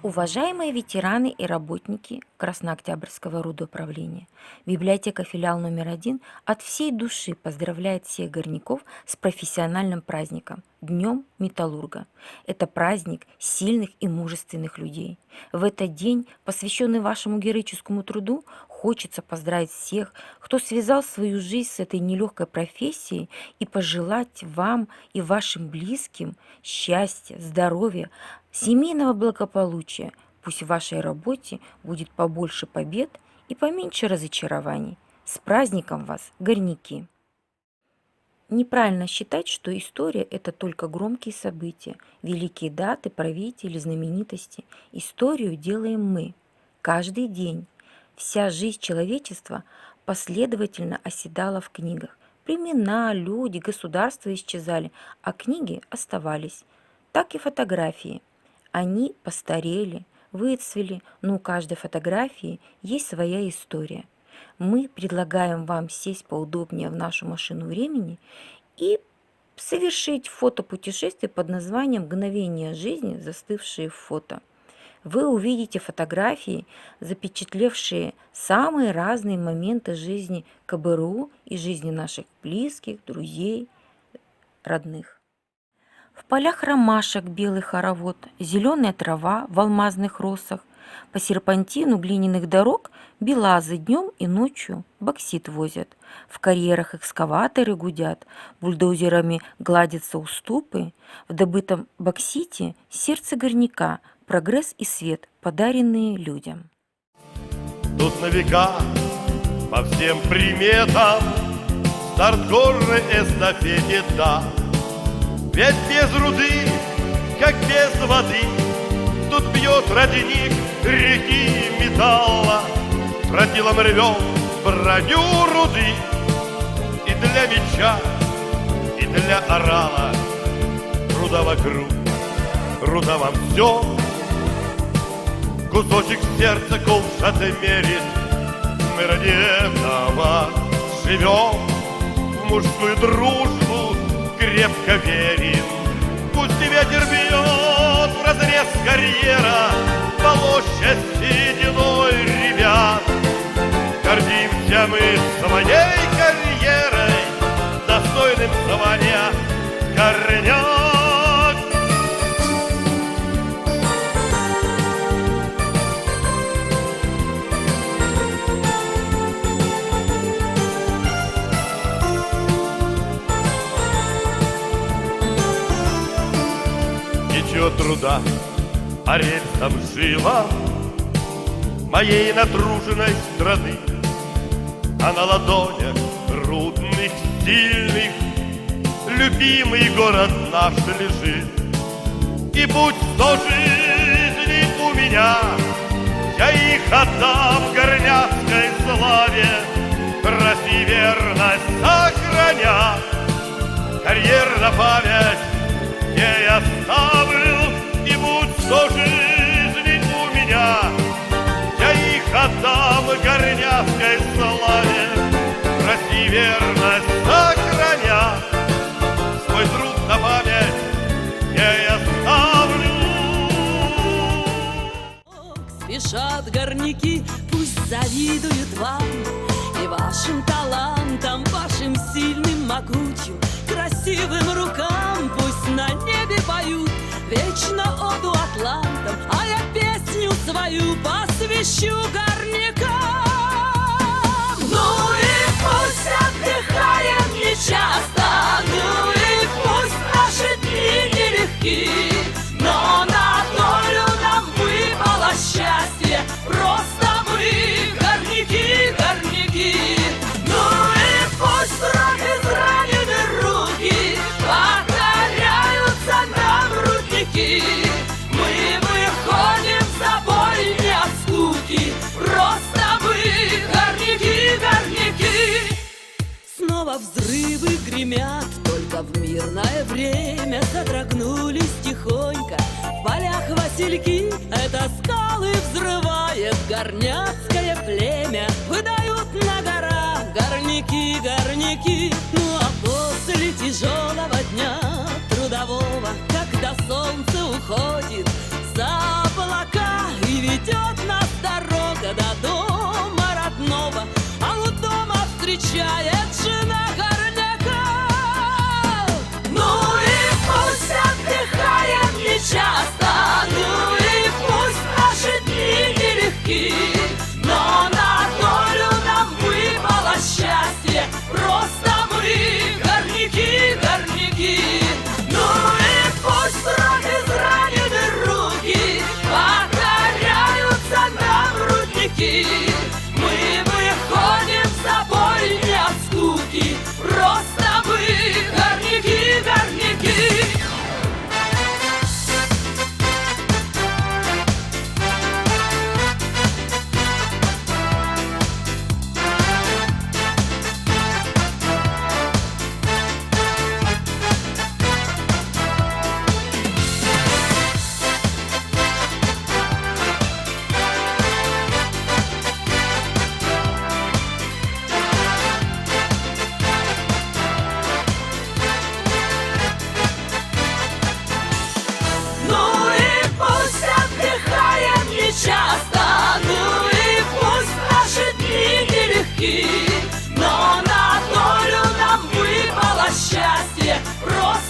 Уважаемые ветераны и работники Краснооктябрьского рудоуправления, библиотека филиал номер 1 от всей души поздравляет всех горняков с профессиональным праздником – Днем Металлурга. Это праздник сильных и мужественных людей. В этот день, посвященный вашему героическому труду, хочется поздравить всех, кто связал свою жизнь с этой нелегкой профессией, и пожелать вам и вашим близким счастья, здоровья, семейного благополучия. Пусть в вашей работе будет побольше побед и поменьше разочарований. С праздником вас, горняки! Неправильно считать, что история – это только громкие события, великие даты, правители, знаменитости. Историю делаем мы. Каждый день. Вся жизнь человечества последовательно оседала в книгах. Племена, люди, государства исчезали, а книги оставались. Так и фотографии. Они постарели, выцвели, но у каждой фотографии есть своя история. Мы предлагаем вам сесть поудобнее в нашу машину времени и совершить фотопутешествие под названием «Мгновения жизни, застывшие в фото». Вы увидите фотографии, запечатлевшие самые разные моменты жизни КБРУ и жизни наших близких, друзей, родных. В полях ромашек белый хоровод, зеленая трава в алмазных росах, по серпантину глиняных дорог белазы днем и ночью боксит возят. В карьерах экскаваторы гудят, бульдозерами гладятся уступы. В добытом боксите сердце горняка, прогресс и свет, подаренные людям. Тут на века по всем приметам старт горной эстафете, да. Ведь без руды, как без воды, тут бьет родник реки металла, тротилом рвет броню руды. И для меча, и для орала руда вокруг, руда во всем. Кусочек сердца колчат мерит, мы ради этого живем. В мужскую дружбу крепко верим. Пусть ветер бьет вразрез карьера, полоща сединой ребят. Гордимся мы своей карьерой, достойным звания горняк. Течет труда по рельсам жила моей натруженной страны, а на ладонях трудных, сильных любимый город наш лежит. И будь 100 жизней у меня, я их отдам горняцкой славе, России верность сохраня. Карьер на память я оставил, и будь 100 жизней у меня, я их отдам горняцкой славе, России верность сохраня. Свой труд на память я оставлю. Спешат горняки, пусть завидуют вам и вашим талантам, вашим сильным, могучим, красивым рукам. Пусть на небе поют вечно оду атлантам, а я песню свою посвящу горнякам. Ну и пусть отдыхаем нечасто, ну и пусть наши дни нелегки, но на долю нам выпало счастье, просто мы горняки, горняки. Ну и пусть вновь изранены руки, покоряются нам рудники. Мы выходим за боль не от скуки, просто мы горняки, горняки. Снова взрывы гремят, только в мирное время содрогнулись тихонько. В полях васильки, это скалы взрывает горняцкое племя. Выдают на горах горняки, горняки. Ну а после тяжелого дня трудового, когда солнце уходит за облака, просто